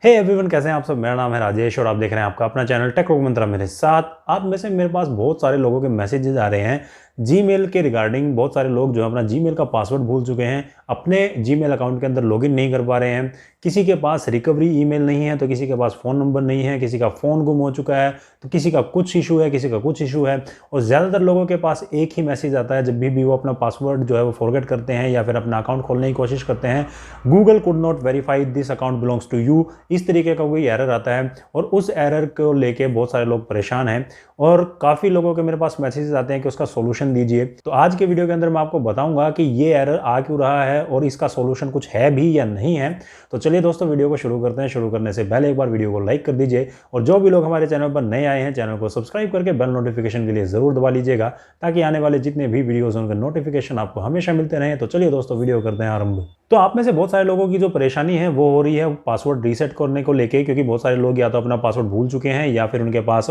Hey everyone, कैसे हैं आप सब। मेरा नाम है राजेश और आप देख रहे हैं आपका अपना चैनल टेक मंत्रा। मेरे साथ आप में से मेरे पास बहुत सारे लोगों के मैसेजेस आ रहे हैं जीमेल के रिगार्डिंग। बहुत सारे लोग जो अपना जीमेल का पासवर्ड भूल चुके हैं, अपने जीमेल अकाउंट के अंदर लॉगिन नहीं कर पा रहे हैं। किसी के पास रिकवरी ईमेल नहीं है, तो किसी के पास फ़ोन नंबर नहीं है, किसी का फ़ोन गुम हो चुका है, तो किसी का कुछ इशू है, किसी का कुछ इशू है। और ज़्यादातर लोगों के पास एक ही मैसेज आता है जब भी वो अपना पासवर्ड जो है वो फॉरगेट करते हैं या फिर अपना अकाउंट खोलने की कोशिश करते हैं। Google could not verify this account belongs to you, इस तरीके का कोई एरर आता है और उस एरर को लेके बहुत सारे लोग परेशान हैं और काफ़ी लोगों के मेरे पास मैसेजेस आते हैं कि उसका सोल्यूशन दीजिए। तो आज के वीडियो के अंदर मैं आपको बताऊंगा कि ये एरर आ क्यों रहा है और इसका सोल्यूशन कुछ है भी या नहीं है। तो चलिए दोस्तों, वीडियो को शुरू करते हैं। शुरू करने से पहले एक बार वीडियो को लाइक कर दीजिए और जो भी लोग हमारे चैनल पर नए आए हैं, चैनल को सब्सक्राइब करके बेल नोटिफिकेशन के लिए जरूर दबा लीजिएगा ताकि आने वाले जितने भी वीडियोस उनके नोटिफिकेशन आपको हमेशा मिलते रहें। तो चलिए दोस्तों, वीडियो करते हैं आरंभ। तो आप में से बहुत सारे लोगों की जो परेशानी है वो हो रही है पासवर्ड रीसेट करने को लेके, क्योंकि बहुत सारे लोग या तो अपना पासवर्ड भूल चुके हैं या फिर उनके पास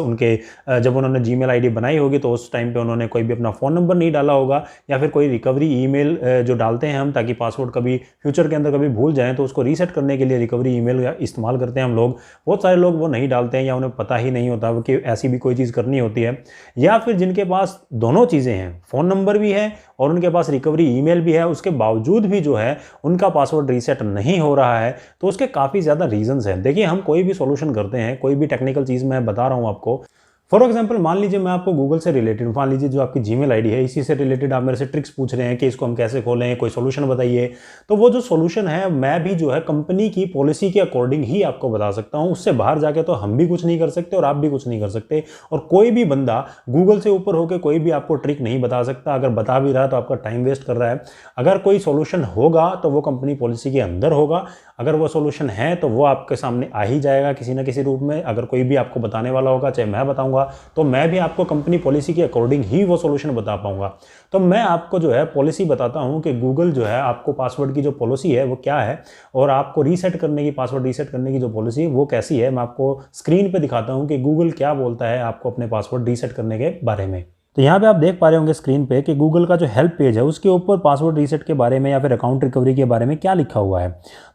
जब उन्होंने जीमेल आईडी बनाई होगी तो उस टाइम पे उन्होंने कोई भी अपना फ़ोन नंबर नहीं डाला होगा, या फिर कोई रिकवरी ईमेल जो डालते हैं हम ताकि पासवर्ड कभी फ्यूचर के अंदर कभी भूल जाएं तो उसको रीसेट करने के लिए रिकवरी ईमेल इस्तेमाल करते हैं हम लोग। बहुत सारे लोग वो नहीं डालते हैं या उन्हें पता ही नहीं होता कि ऐसी भी कोई चीज़ करनी होती है। या फिर जिनके पास दोनों चीज़ें हैं, फ़ोन नंबर भी है और उनके पास रिकवरी ईमेल भी है, उसके बावजूद भी जो है उनका पासवर्ड रीसेट नहीं हो रहा है। तो उसके काफ़ी ज़्यादा रीजंस हैं। देखिए, हम कोई भी सॉल्यूशन करते हैं, कोई भी टेक्निकल चीज़ मैं बता रहा हूँ आपको। फॉर एग्जाम्पल, मान लीजिए मैं आपको गूगल से रिलेटेड, मान लीजिए जो आपकी जीमेल आईडी है इसी से रिलेटेड आप मेरे से ट्रिक्स पूछ रहे हैं कि इसको हम कैसे खोलें, कोई सोल्यूशन बताइए। तो वो जो सोल्यूशन है मैं भी जो है कंपनी की पॉलिसी के अकॉर्डिंग ही आपको बता सकता हूँ। उससे बाहर जाके तो हम भी कुछ नहीं कर सकते और आप भी कुछ नहीं कर सकते। और कोई भी बंदा गूगल से ऊपर होकर कोई भी आपको ट्रिक नहीं बता सकता। अगर बता भी रहा है तो आपका टाइम वेस्ट कर रहा है। अगर कोई सोल्यूशन होगा तो वो कंपनी पॉलिसी के अंदर होगा। अगर वो सोल्यूशन है तो वो आपके सामने आ ही जाएगा किसी ना किसी रूप में। अगर कोई भी आपको बताने वाला होगा, चाहे मैं बताऊंगा, तो मैं भी आपको कंपनी पॉलिसी के अकॉर्डिंग ही वो सोल्यूशन बता पाऊंगा। तो मैं आपको जो है पॉलिसी बताता हूं कि गूगल जो है आपको पासवर्ड की जो पॉलिसी है वो क्या है और आपको रीसेट करने की, पासवर्ड रीसेट करने की जो पॉलिसी है वो कैसी है। मैं आपको स्क्रीन पे दिखाता हूं कि गूगल क्या बोलता है आपको अपने पासवर्ड रीसेट करने के बारे में। तो यहाँ पे आप देख पा रहे होंगे स्क्रीन पे कि गूगल का जो हेल्प पेज है उसके ऊपर पासवर्ड रीसेट के बारे में या फिर अकाउंट रिकवरी के बारे में क्या लिखा हुआ है।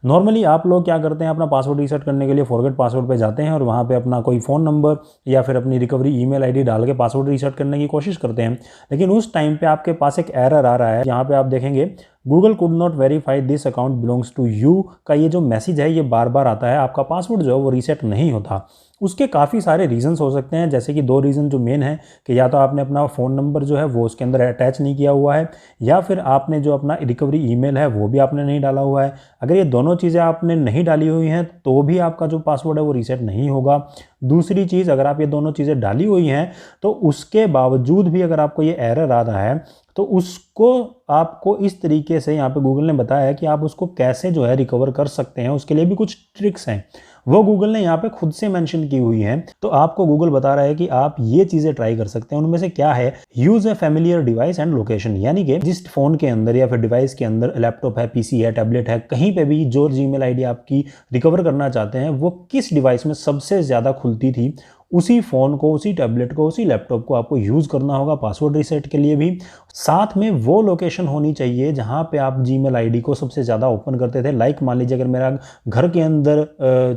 नॉर्मली आप लोग क्या करते हैं, अपना पासवर्ड रीसेट करने के लिए फॉरगेट पासवर्ड पे जाते हैं और वहाँ पे अपना कोई फ़ोन नंबर या फिर अपनी रिकवरी ईमेल आईडी डाल के पासवर्ड रीसेट करने की कोशिश करते हैं। लेकिन उस टाइम पे आपके पास एक एरर आ रहा है। यहाँ पे आप देखेंगे Google could not verify this account belongs to you का ये जो मैसेज है ये बार बार आता है। आपका पासवर्ड जो है वो रीसेट नहीं होता। उसके काफ़ी सारे रीजंस हो सकते हैं, जैसे कि दो रीज़न जो मेन है कि या तो आपने अपना फ़ोन नंबर जो है वो उसके अंदर अटैच नहीं किया हुआ है, या फिर आपने जो अपना रिकवरी ईमेल है वो भी आपने नहीं डाला हुआ है। अगर ये दोनों चीज़ें आपने नहीं डाली हुई हैं तो भी आपका जो पासवर्ड है वो रीसेट नहीं होगा। दूसरी चीज़, अगर आप ये दोनों चीज़ें डाली हुई हैं तो उसके बावजूद भी अगर आपको ये एरर आ रहा है तो उसको आपको इस तरीके से यहाँ पे गूगल ने बताया है कि आप उसको कैसे जो है रिकवर कर सकते हैं। उसके लिए भी कुछ ट्रिक्स हैं, वो गूगल ने यहाँ पे खुद से मेंशन की हुई हैं। तो आपको गूगल बता रहा है कि आप ये चीज़ें ट्राई कर सकते हैं। उनमें से क्या है, use A familiar device and location, यानी कि जिस फ़ोन के अंदर या फिर डिवाइस के अंदर, लैपटॉप है, पीसी है, टैबलेट है, कहीं पे भी जो जीमेल आईडी आपकी रिकवर करना चाहते हैं वो किस डिवाइस में सबसे ज़्यादा खुलती थी, उसी फ़ोन को, उसी टैबलेट को, उसी लैपटॉप को आपको यूज़ करना होगा पासवर्ड रीसेट के लिए भी। साथ में वो लोकेशन होनी चाहिए जहाँ पे आप जीमेल आईडी को सबसे ज़्यादा ओपन करते थे। लाइक मान लीजिए अगर मेरा घर के अंदर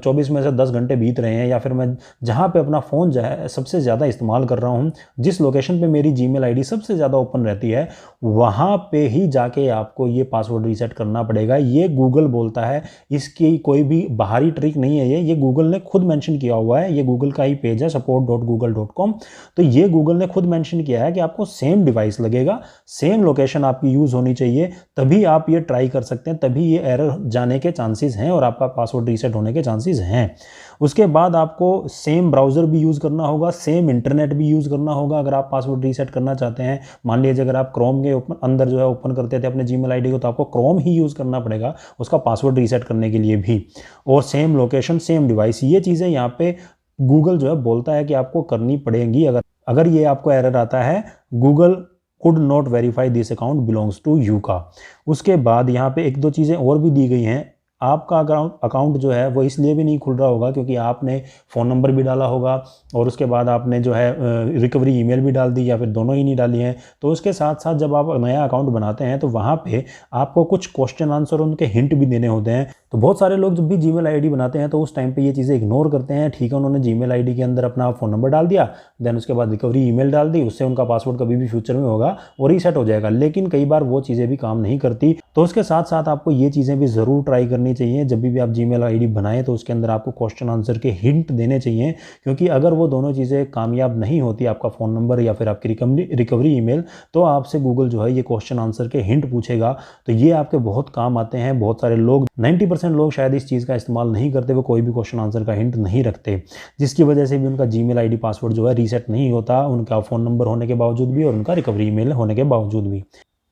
24 में से 10 घंटे बीत रहे हैं, या फिर मैं जहाँ पे अपना फ़ोन जो है सबसे ज़्यादा इस्तेमाल कर रहा हूँ, जिस लोकेशन पे मेरी जीमेल आईडी सबसे ज़्यादा ओपन रहती है, वहाँ पे ही जाके आपको ये पासवर्ड रीसेट करना पड़ेगा। ये गूगल बोलता है, इसकी कोई भी बाहरी ट्रिक नहीं है। ये गूगल ने खुद मेंशन किया हुआ है। ये गूगल का ही पेज है support.google.com। तो ये गूगल ने खुद मेंशन किया है कि आपको सेम डिवाइस लगेगा, सेम लोकेशन आपकी यूज़ होनी चाहिए, तभी आप ये ट्राई कर सकते हैं, तभी ये एरर जाने के चांसेस हैं और आपका पासवर्ड रीसेट होने के चांसेस हैं। उसके बाद आपको सेम ब्राउज़र भी यूज़ करना होगा, सेम इंटरनेट भी यूज़ करना होगा अगर आप पासवर्ड रीसेट करना चाहते हैं। मान लीजिए अगर आप क्रोम के अंदर जो है ओपन करते थे अपने जीमेल आईडी को, तो आपको क्रोम ही यूज़ करना पड़ेगा उसका पासवर्ड रीसेट करने के लिए भी। और सेम लोकेशन, सेम डिवाइस, ये चीज़ें यहाँ पे गूगल जो है बोलता है कि आपको करनी पड़ेंगी। अगर ये आपको एरर आता है Google could not verify this account belongs to you का। उसके बाद यहाँ पे एक दो चीज़ें और भी दी गई हैं। आपका अकाउंट जो है वो इसलिए भी नहीं खुल रहा होगा क्योंकि आपने फ़ोन नंबर भी डाला होगा और उसके बाद आपने जो है रिकवरी ईमेल भी डाल दी या फिर दोनों ही नहीं डाली हैं। तो उसके साथ साथ जब आप नया अकाउंट बनाते हैं तो वहाँ पे आपको कुछ क्वेश्चन आंसर उनके हिंट भी देने होते हैं। तो बहुत सारे लोग जब भी जीमेल आईडी बनाते हैं तो उस टाइम पे ये चीज़ें इग्नोर करते हैं। ठीक है, उन्होंने जीमेल आईडी के अंदर अपना फ़ोन नंबर डाल दिया, देन उसके बाद रिकवरी ईमेल डाल दी, उससे उनका पासवर्ड कभी भी फ्यूचर में होगा और रीसेट हो जाएगा। लेकिन कई बार वो चीज़ें भी काम नहीं करती। तो उसके साथ साथ आपको ये चीज़ें भी ज़रूर ट्राई करनी चाहिए। जब भी आप जीमेल आईडी बनाएं तो उसके अंदर आपको क्वेश्चन आंसर के हिंट देने चाहिए, क्योंकि अगर वो दोनों चीज़ें कामयाब नहीं होती, आपका फ़ोन नंबर या फिर आपकी रिकवरी ईमेल, तो आपसे गूगल जो है ये क्वेश्चन आंसर के हिंट पूछेगा। तो ये आपके बहुत काम आते हैं। बहुत सारे लोग 90% लोग शायद इस चीज़ का इस्तेमाल नहीं करते, वो कोई भी क्वेश्चन आंसर का हिंट नहीं रखते, जिसकी वजह से भी उनका जीमेल आईडी पासवर्ड जो है रीसेट नहीं होता, उनका फ़ोन नंबर होने के बावजूद भी और उनका रिकवरी ईमेल होने के बावजूद भी।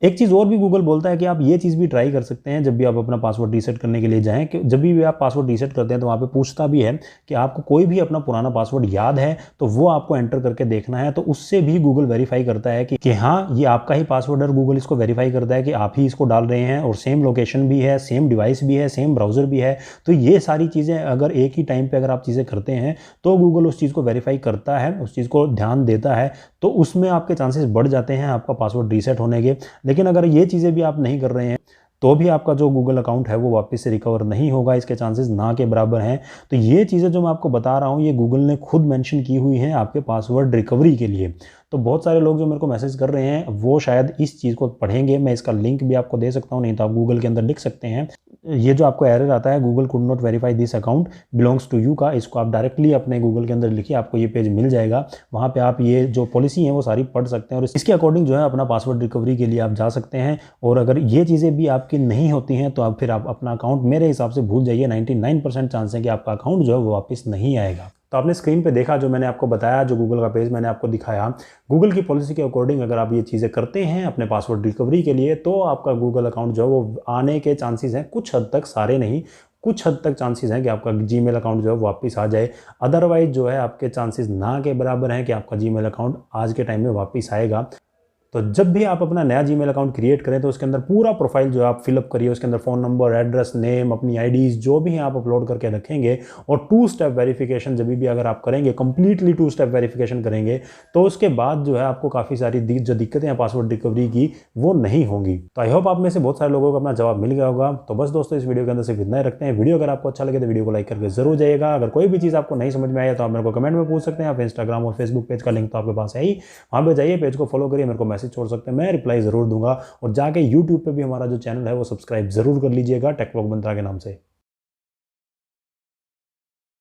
एक चीज़ और भी गूगल बोलता है कि आप ये चीज़ भी ट्राई कर सकते हैं जब भी आप अपना पासवर्ड रीसेट करने के लिए जाएं, कि जब भी आप पासवर्ड रीसेट करते हैं तो वहाँ पे पूछता भी है कि आपको कोई भी अपना पुराना पासवर्ड याद है तो वो आपको एंटर करके देखना है। तो उससे भी गूगल वेरीफाई करता है कि हाँ ये आपका ही पासवर्ड है। गूगल इसको वेरीफाई करता है कि आप ही इसको डाल रहे हैं और सेम लोकेशन भी है, सेम डिवाइस भी है, सेम ब्राउज़र भी है। तो ये सारी चीज़ें अगर एक ही टाइम पर अगर आप चीज़ें करते हैं तो गूगल उस चीज़ को वेरीफाई करता है, उस चीज़ को ध्यान देता है, तो उसमें आपके चांसेस बढ़ जाते हैं आपका पासवर्ड रीसेट होने के। लेकिन अगर ये चीज़ें भी आप नहीं कर रहे हैं तो भी आपका जो गूगल अकाउंट है वो वापस से रिकवर नहीं होगा, इसके चांसेस ना के बराबर हैं। तो ये चीज़ें जो मैं आपको बता रहा हूँ ये गूगल ने खुद मेंशन की हुई हैं आपके पासवर्ड रिकवरी के लिए। तो बहुत सारे लोग जो मेरे को मैसेज कर रहे हैं वो शायद इस चीज़ को पढ़ेंगे। मैं इसका लिंक भी आपको दे सकता हूँ, नहीं तो आप गूगल के अंदर लिख सकते हैं। ये जो आपको एरर आता है Google could not verify this account belongs to you का, इसको आप डायरेक्टली अपने गूगल के अंदर लिखिए, आपको ये पेज मिल जाएगा। वहाँ पे आप ये जो पॉलिसी है वो सारी पढ़ सकते हैं और इसके अकॉर्डिंग जो है अपना पासवर्ड रिकवरी के लिए आप जा सकते हैं। और अगर ये चीज़ें भी आपकी नहीं होती हैं तो आप फिर आप अपना अकाउंट मेरे हिसाब से भूल जाइए। 99% चांस है कि आपका अकाउंट जो है वो वापस नहीं आएगा। तो आपने स्क्रीन पे देखा जो मैंने आपको बताया, जो गूगल का पेज मैंने आपको दिखाया, गूगल की पॉलिसी के अकॉर्डिंग अगर आप ये चीज़ें करते हैं अपने पासवर्ड रिकवरी के लिए तो आपका गूगल अकाउंट जो है वो आने के चांसेस हैं। कुछ हद तक, सारे नहीं, कुछ हद तक चांसेस हैं कि आपका जीमेल अकाउंट जो है वापस आ जाए। अदरवाइज जो है आपके चांसेस ना के बराबर हैं कि आपका जीमेल अकाउंट आज के टाइम में वापस आएगा। तो जब भी आप अपना नया जीमेल अकाउंट क्रिएट करें तो उसके अंदर पूरा प्रोफाइल जो है आप फिलअप करिए। उसके अंदर फ़ोन नंबर, एड्रेस, नेम, अपनी आईडीज़ जो भी हैं आप अपलोड करके रखेंगे। और 2 स्टेप वेरिफिकेशन जब भी अगर आप करेंगे, कंप्लीटली 2 स्टेप वेरिफिकेशन करेंगे तो उसके बाद जो है आपको काफ़ी सारी जो दिक्कतें हैं पासवर्ड रिकवरी की वो नहीं होंगी। तो आई होप आप में से बहुत सारे लोगों को अपना जवाब मिल गया होगा। तो बस दोस्तों इस वीडियो के अंदर सिर्फ इतना ही रखते हैं। वीडियो अगर आपको अच्छा लगे तो वीडियो को लाइक करके जरूर जाइएगा। अगर कोई भी चीज़ आपको नहीं समझ में आया तो आप मेरे को कमेंट में पूछ सकते हैं। आप इंस्टाग्राम और फेसबुक पेज का लिंक तो आपके पास है ही, वहाँ पर जाइए, पेज को फॉलो करिए, मेरे को मैसेज छोड़ सकते हैं, मैं रिप्लाई ज़रूर दूंगा। और जाके यूट्यूब पे भी हमारा जो चैनल है वो सब्सक्राइब ज़रूर कर लीजिएगा टेक व्लॉग मंत्रा के नाम से।